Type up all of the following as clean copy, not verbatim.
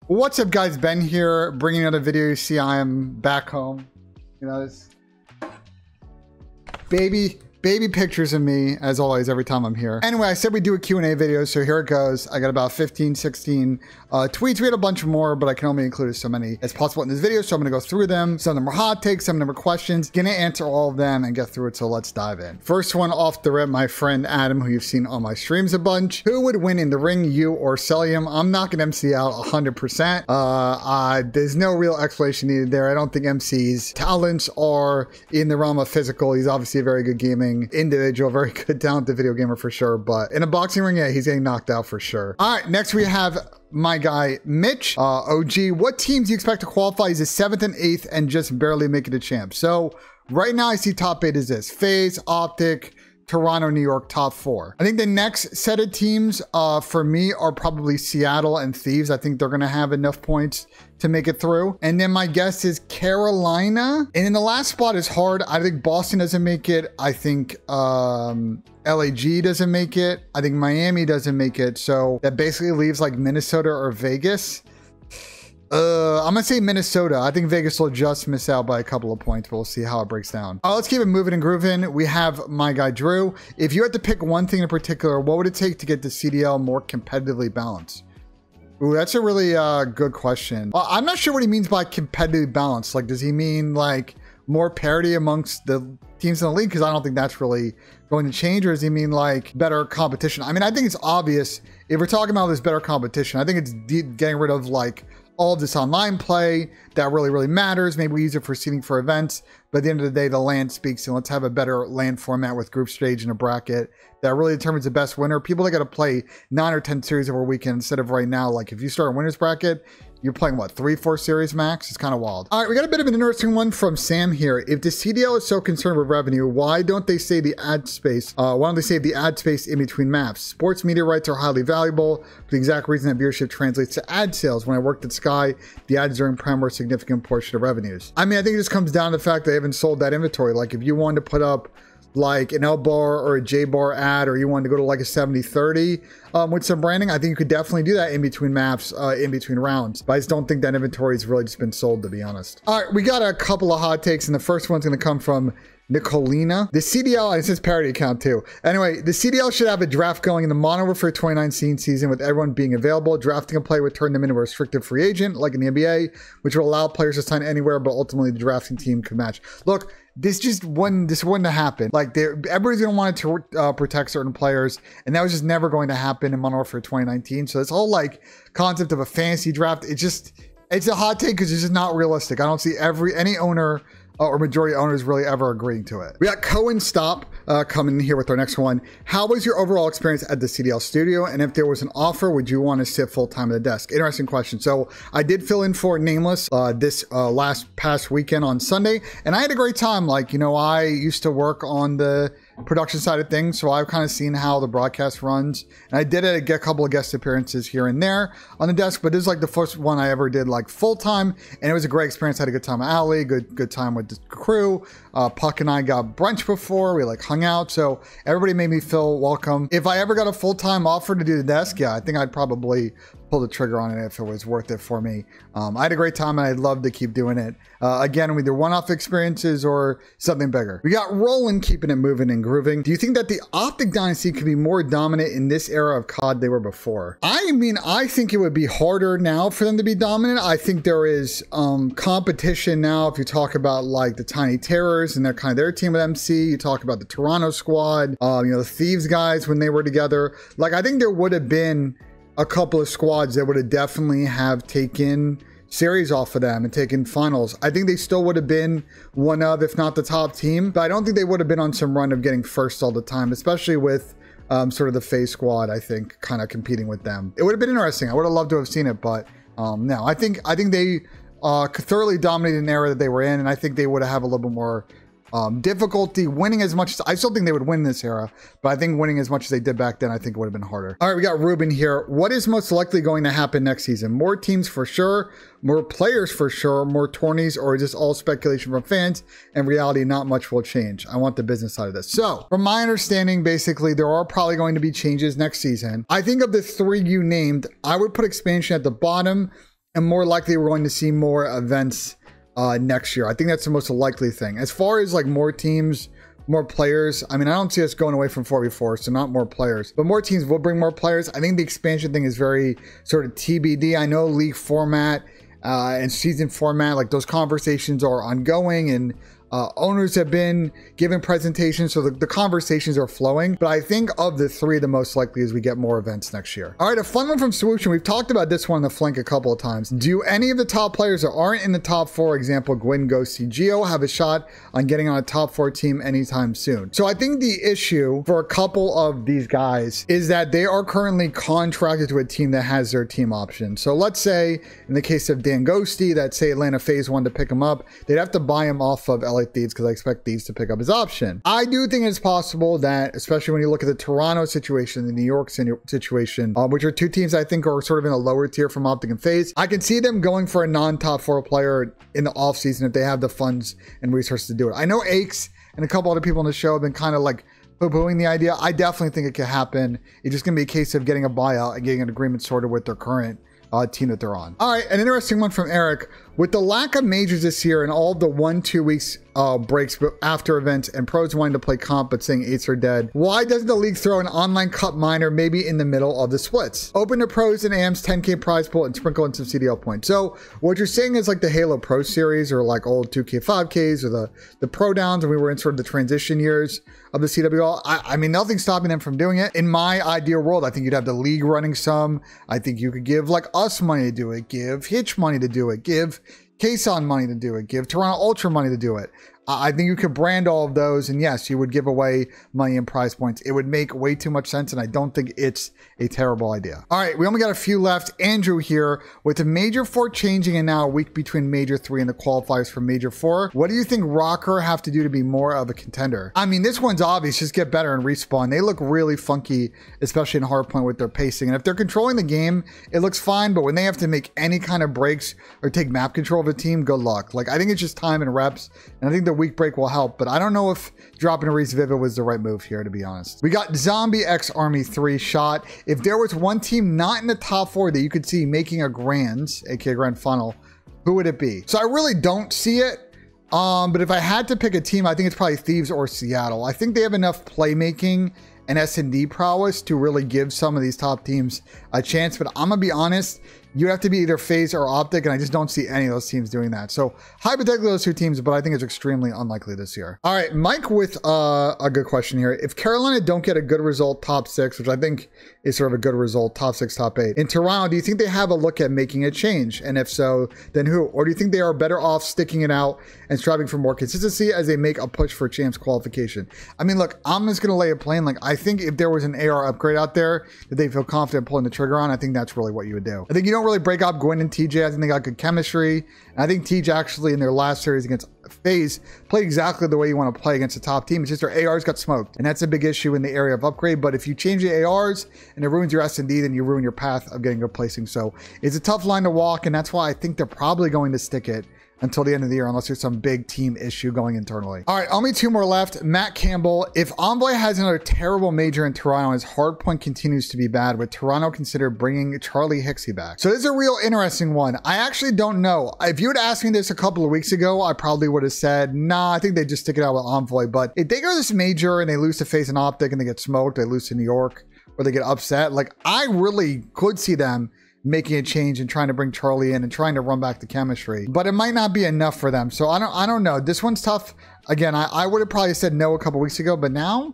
What's up, guys? Ben here, bringing another video. You see, I am back home. You know, this baby pictures of me, as always, every time I'm here. Anyway, I said we'd do a Q&A video, so here it goes. I got about 15, 16 tweets. We had a bunch more, but I can only include so many as possible in this video, so I'm gonna go through them. Some of them are hot takes, some of them are questions. Gonna answer all of them and get through it, so let's dive in. First one off the rip, my friend Adam, who you've seen on my streams a bunch. Who would win in the ring, you or Celium? I'm knocking MC out 100%. There's no real explanation needed there. I don't think MC's talents are in the realm of physical. He's obviously a very good gaming individual, very good talented video gamer for sure, but in a boxing ring, yeah, he's getting knocked out for sure. All right, next we have my guy Mitch, OG. What teams do you expect to qualify as a 7th and 8th and just barely make it a champ? So right now I see top 8 is this: FaZe, Optic, Toronto, New York, top 4. I think the next set of teams for me are probably Seattle and Thieves. I think they're going to have enough points to make it through. And then my guess is Carolina. And in the last spot is hard. I think Boston doesn't make it. I think LAG doesn't make it. I think Miami doesn't make it. So that basically leaves like Minnesota or Vegas. I'm gonna say Minnesota. I think Vegas will just miss out by a couple of points, but we'll see how it breaks down. Let's keep it moving and grooving. We have my guy Drew. If you had to pick one thing in particular, what would it take to get the CDL more competitively balanced? Ooh, that's a really good question. I'm not sure what he means by competitively balanced. Like, does he mean like more parity amongst the teams in the league? Because I don't think that's really going to change. Or does he mean like better competition? I mean, I think it's obvious. If we're talking about this better competition, I think it's getting rid of like all of this online play that really matters. Maybe we use it for seeding for events, but at the end of the day, the land speaks, and let's have a better land format with group stage and a bracket that really determines the best winner. People that got to play 9 or 10 series over a weekend instead of right now. Like if you start a winners bracket, you're playing what, 3-4 series max? It's kind of wild. All right, we got a bit of an interesting one from Sam here. If the CDL is so concerned with revenue, why don't they save the ad space? Why don't they save the ad space in between maps? Sports media rights are highly valuable for the exact reason that viewership translates to ad sales. When I worked at Sky, the ads during Prime were a significant portion of revenues. I mean, I think it just comes down to the fact they haven't sold that inventory. Like if you wanted to put up like an L bar or a J bar ad, or you wanted to go to like a 70-30 with some branding, I think you could definitely do that in between maps, in between rounds. But I just don't think that inventory has really just been sold, to be honest. All right, we got a couple of hot takes, and the first one's going to come from Nicolina. The CDL, and it says parody account too. Anyway, the CDL should have a draft going in the mono for 2019 season with everyone being available. Drafting a player would turn them into a restricted free agent, like in the NBA, which will allow players to sign anywhere, but ultimately the drafting team could match. Look, this wouldn't happen. Like everybody's gonna want to protect certain players, and that was just never going to happen in Modern Warfare 2019. So this whole like concept of a fantasy draft, it's a hot take because it's just not realistic. I don't see any owner or majority owners really ever agreeing to it. We got Cohen Stop coming in here with our next one. How was your overall experience at the CDL studio? And if there was an offer, would you want to sit full time at the desk? Interesting question. So I did fill in for Nameless this past weekend on Sunday, and I had a great time. Like, you know, I used to work on the production side of things, so I've kind of seen how the broadcast runs, and I did get a couple of guest appearances here and there on the desk, but this is like the first one I ever did like full time, and it was a great experience. I had a good time with Ali, good time with the crew. Puck and I got brunch before, we like hung out, so everybody made me feel welcome. If I ever got a full-time offer to do the desk, yeah, I think I'd probably pull the trigger on it if it was worth it for me. I had a great time, and I'd love to keep doing it. Again, either one-off experiences or something bigger. We got Roland keeping it moving and grooving. Do you think that the Optic Dynasty could be more dominant in this era of COD they were before? I mean, I think it would be harder now for them to be dominant. I think there is competition now. If you talk about like the Tiny Terrors and they're kind of their team with MC, you talk about the Toronto squad, you know, the Thieves guys when they were together. Like, I think there would have been a couple of squads that would have definitely have taken series off of them and taken finals. I think they still would have been one of, if not the top team, but I don't think they would have been on some run of getting first all the time, especially with sort of the FaZe squad, I think, kind of competing with them. It would have been interesting. I would have loved to have seen it, but no, I think they thoroughly dominated an era that they were in, and I think they would have a little bit more difficulty winning as much as I still think they would win this era, but I think winning as much as they did back then, I think it would have been harder. All right, we got Ruben here. What is most likely going to happen next season? More teams for sure, more players for sure, more tourneys, or just all speculation from fans? In reality, not much will change. I want the business side of this. So from my understanding, basically, there are probably going to be changes next season. I think of the 3 you named, I would put expansion at the bottom, and more likely we're going to see more events next year. I think that's the most likely thing. As far as like more teams, more players, I mean, I don't see us going away from 4v4, so not more players, but more teams will bring more players. I think the expansion thing is very sort of TBD. I know league format and season format, like those conversations are ongoing, and owners have been giving presentations, so the conversations are flowing. But I think of the three, the most likely is we get more events next year. All right, a fun one from Solution. We've talked about this one on the flank a couple of times. Do any of the top players that aren't in the top four, example Gwyn, Ghosty, Geo, have a shot on getting on a top four team anytime soon? So I think the issue for a couple of these guys is that they are currently contracted to a team that has their team option. So let's say in the case of Dan Ghosty, that say Atlanta FaZe wanted to pick him up, they'd have to buy him off of LA Thieves, because I expect Thieves to pick up his option. I do think it's possible that, especially when you look at the Toronto situation, the New York situation, which are two teams I think are sort of in a lower tier from Optic and FaZe, I can see them going for a non-top four player in the offseason if they have the funds and resources to do it. I know Aches and a couple other people on the show have been kind of like poo-pooing the idea. I definitely think it could happen. It's just going to be a case of getting a buyout and getting an agreement sorted with their current team that they're on. All right, an interesting one from Eric. With the lack of majors this year and all the 1-2 weeks breaks after events and pros wanting to play comp but saying 8s are dead, why doesn't the league throw an online cup minor maybe in the middle of the splits? Open to pros and AMs 10K prize pool and sprinkle in some CDL points. So what you're saying is like the Halo Pro Series or like old 2K 5Ks or the Pro Downs, and we were in sort of the transition years of the CWL. I mean, nothing's stopping them from doing it. In my ideal world, I think you'd have the league running some. I think you could give like us money to do it, give Hitch money to do it, give Kason money to do it, give Toronto Ultra money to do it. I think you could brand all of those, and yes, you would give away money and prize points. It would make way too much sense, and I don't think it's a terrible idea. All right, we only got a few left. Andrew here, with the Major 4 changing and now a week between Major 3 and the qualifiers for Major 4, what do you think Rocker have to do to be more of a contender? I mean, this one's obvious. Just get better and respawn. They look really funky, especially in Hardpoint with their pacing. And if they're controlling the game, it looks fine, but when they have to make any kind of breaks or take map control of a team, good luck. Like, I think it's just time and reps, and I think the week break will help, but I don't know if dropping a Reese Vivid was the right move here, to be honest. We got Zombie X Army 3 shot. If there was one team not in the top 4 that you could see making a Grands, aka Grand Final, who would it be? So I really don't see it. But if I had to pick a team, I think it's probably Thieves or Seattle. I think they have enough playmaking and S&D prowess to really give some of these top teams a chance. But I'm gonna be honest, you have to be either FaZe or Optic, and I just don't see any of those teams doing that. So hypothetically those two teams, but I think it's extremely unlikely this year. All right, Mike with a good question here. If Carolina don't get a good result, top 6, which I think is sort of a good result, top 6, top 8, in Toronto, do you think they have a look at making a change? And if so, then who? Or do you think they are better off sticking it out and striving for more consistency as they make a push for champs qualification? I mean, look, I'm just gonna lay it plain. Like, I think if there was an AR upgrade out there that they feel confident pulling the trigger on, I think that's really what you would do. I think you don't really break up Gwyn and TJ. I think they got good chemistry. And I think TJ actually in their last series against FaZe played exactly the way you want to play against a top team. It's just their ARs got smoked, and that's a big issue in the area of upgrade. But if you change the ARs and it ruins your S&D, then you ruin your path of getting good placing. So it's a tough line to walk, and that's why I think they're probably going to stick it until the end of the year, unless there's some big team issue going internally. All right, only 2 more left. Matt Campbell, if Envoy has another terrible major in Toronto, his hardpoint continues to be bad, would Toronto consider bringing Charlie Hicksey back? So this is a real interesting one. I actually don't know. If you had asked me this a couple of weeks ago, I probably would have said, nah, I think they just stick it out with Envoy. But if they go this major and they lose to FaZe and Optic and they get smoked, they lose to New York, or they get upset, like, I really could see them making a change and trying to bring Charlie in and trying to run back the chemistry, but it might not be enough for them. So I don't know. This one's tough. Again, I would have probably said no a couple weeks ago, but now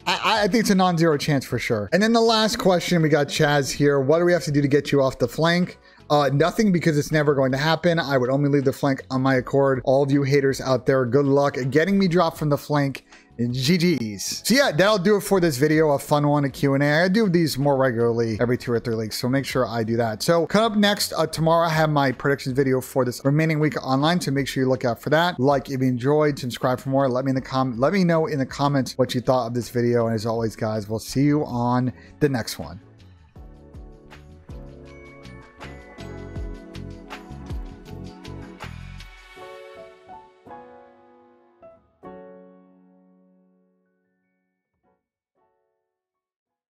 I think it's a non-zero chance for sure. And then the last question, we got Chaz here. What do we have to do to get you off the flank? Nothing, because it's never going to happen. I would only leave the flank on my accord. All of you haters out there, good luck at getting me dropped from the flank. GG's. So yeah, that'll do it for this video. A fun one, a Q&A. I do these more regularly every 2 or 3 weeks, so make sure I do that. So coming up next, tomorrow I have my predictions video for this remaining week online, so make sure you look out for that. Like if you enjoyed, subscribe for more. Let me know in the comments what you thought of this video. And as always, guys, we'll see you on the next one.